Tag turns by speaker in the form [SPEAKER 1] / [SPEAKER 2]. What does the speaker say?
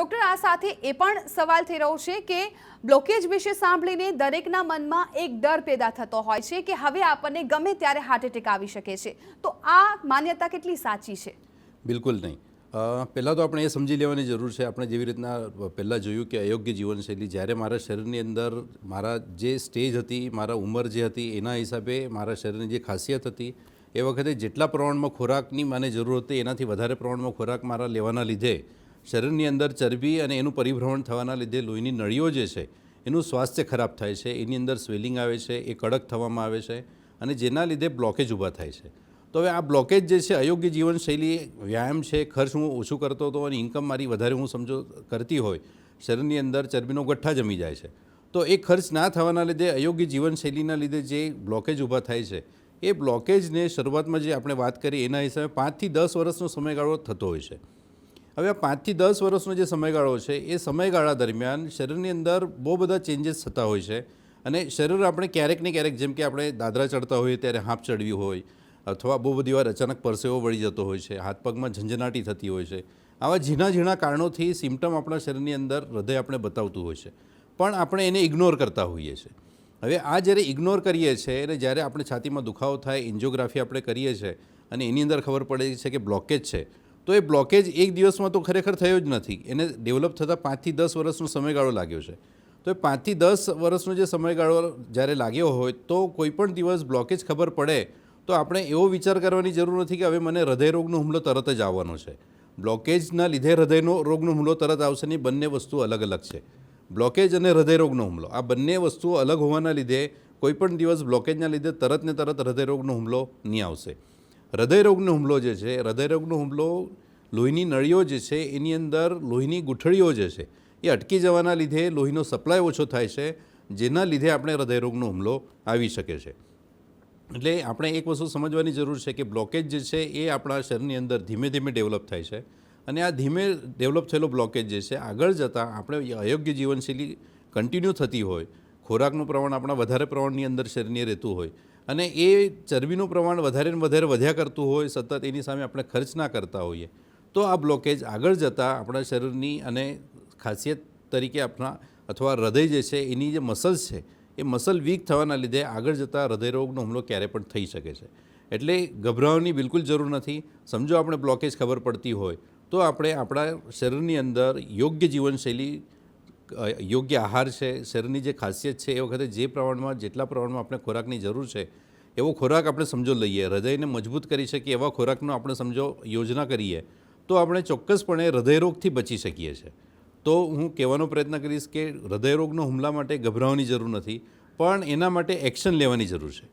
[SPEAKER 1] Doctor, આ સાથે એ પણ સવાલ થઈ રહ્યો છે કે બ્લોકેજ વિશે સાંભળીને દરેકના મનમાં એક ડર પેદા થતો હોય છે કે હવે આપણને ગમે ત્યારે હાર્ટ એટેક આવી શકે છે, તો આ માન્યતા કેટલી સાચી છે?
[SPEAKER 2] બિલકુલ નહીં. પહેલાં તો આપણે એ સમજી લેવાની જરૂર છે. આપણે જેવી રીતના પહેલાં જોયું કે અયોગ્ય જીવનશૈલી, જ્યારે મારા શરીરની અંદર મારા જે સ્ટેજ હતી, મારા ઉંમર જે હતી એના હિસાબે મારા શરીરની જે ખાસિયત હતી, એ વખતે જેટલા પ્રમાણમાં ખોરાકની મને જરૂર હતી એનાથી વધારે પ્રમાણમાં ખોરાક મારા લેવાના લીધે શરીરની અંદર ચરબી અને એનું પરિભ્રમણ થવાના લીધે લોહીની નળીઓ જે છે એનું સ્વાસ્થ્ય ખરાબ થાય છે, એની અંદર સ્વેલિંગ આવે છે, એ કડક થવામાં આવે છે અને જેના લીધે બ્લોકેજ ઊભા થાય છે. તો હવે આ બ્લોકેજ જે છે, અયોગ્ય જીવનશૈલી, વ્યાયામ છે, ખર્ચ હું ઓછું કરતો હતો અને ઇન્કમ મારી વધારે હું સમજો કરતી હોય, શરીરની અંદર ચરબીનો ગઠ્ઠા જમી જાય છે, તો એ ખર્ચ ના થવાના લીધે અયોગ્ય જીવનશૈલીના લીધે જે બ્લોકેજ ઊભા થાય છે, એ બ્લોકેજને શરૂઆતમાં જે આપણે વાત કરી એના હિસાબે 5 થી 10 વર્ષનો સમયગાળો થતો હોય છે. હવે 5 થી 10 વર્ષનો જે સમયગાળો છે એ સમયગાળા દરમિયાન શરીરની અંદર બહુ બધા ચેન્જીસ થતા હોય છે અને શરીર આપણે ક્યારેક ને ક્યારેક, જેમ કે આપણે દાદરા ચડતા હોઈએ ત્યારે હાંફ ચડવી હોય અથવા બહુ બધી વાર અચાનક પરસેવો વળી જતો હોય છે, હાથ પગમાં ઝંઝનાટી થતી હોય છે, આવા ઝીણા ઝીણા કારણોથી સિમ્ટમ આપણા શરીરની અંદર હૃદય આપણે બતાવતું હોય છે, પણ આપણે એને ઇગ્નોર કરતા હોઈએ છીએ. હવે આ જ્યારે ઇગ્નોર કરીએ છીએ અને જ્યારે આપણે છાતીમાં દુખાવો થાય, એન્જિયોગ્રાફી આપણે કરીએ છીએ અને એની અંદર ખબર પડે છે કે બ્લોકેજ છે, તો એ બ્લોકેજ એક દિવસમાં તો ખરેખર થયો જ નથી. એને ડેવલપ થતાં 5 થી 10 વર્ષનો સમયગાળો લાગ્યો છે. તો એ 5 થી 10 વર્ષનો જે સમયગાળો જ્યારે લાગ્યો હોય તો કોઈ પણ દિવસ બ્લોકેજ ખબર પડે તો આપણે એવો વિચાર કરવાની જરૂર નથી કે હવે મને હૃદયરોગનો હુમલો તરત જ આવવાનો છે. બ્લોકેજના લીધે હૃદયનો રોગનો હુમલો તરત આવશે નહીં, બંને વસ્તુ અલગ અલગ છે. બ્લોકેજ અને હૃદયરોગનો હુમલો, આ બંને વસ્તુઓ અલગ હોવાના લીધે કોઈ પણ દિવસ બ્લોકેજના લીધે તરત ને તરત હૃદયરોગનો હુમલો નહીં આવશે. હૃદયરોગનો હુમલો જે છે, હૃદયરોગનો હુમલો લોહીની નળીઓ જે છે એની અંદર લોહીની ગુઠળીઓ જે છે એ અટકી જવાના લીધે લોહીનો સપ્લાય ઓછો થાય છે, જેના લીધે આપણે હૃદયરોગનો હુમલો આવી શકે છે. એટલે આપણે એક વસ્તુ સમજવાની જરૂર છે કે બ્લોકેજ જે છે એ આપણા શરીરની અંદર ધીમે ધીમે ડેવલપ થાય છે અને આ ધીમે ડેવલપ થયેલો બ્લોકેજ જે છે આગળ જતાં આપણે અયોગ્ય જીવનશૈલી કન્ટિન્યુ થતી હોય, ખોરાકનું પ્રમાણ આપણા વધારે પ્રમાણની અંદર શરીરની રહેતું હોય અને એ ચરબીનું પ્રમાણ વધારે ને વધારે વધ્યા કરતું હોય, સતત એની સામે આપણે ખર્ચ ના કરતા હોઈએ, તો આ બ્લોકેજ આગળ જતાં આપણા શરીરની અને ખાસિયત તરીકે આપણા અથવા હૃદય જે છે એની જે મસલ્સ છે એ મસલ વીક થવાના લીધે આગળ જતાં હૃદયરોગનો હુમલો ક્યારે પણ થઈ શકે છે. એટલે ગભરાવાની બિલકુલ જરૂર નથી. સમજો આપણે બ્લોકેજ ખબર પડતી હોય તો આપણે આપણા શરીરની અંદર યોગ્ય જીવનશૈલી, યોગ્ય આહાર છે, શરીરની જે ખાસિયત છે એ વખતે જે પ્રમાણમાં, જેટલા પ્રમાણમાં આપણે ખોરાકની જરૂર છે એવો ખોરાક આપણે સમજો લઈએ, હૃદયને મજબૂત કરી શકીએ એવા ખોરાકનો આપણે સમજો યોજના કરીએ તો આપણે ચોક્કસપણે હૃદયરોગથી બચી શકીએ છીએ. તો હું કહેવાનો પ્રયત્ન કરીશ કે હૃદયરોગનો હુમલા માટે ગભરાવાની જરૂર નથી, પણ એના માટે એક્શન લેવાની જરૂર છે.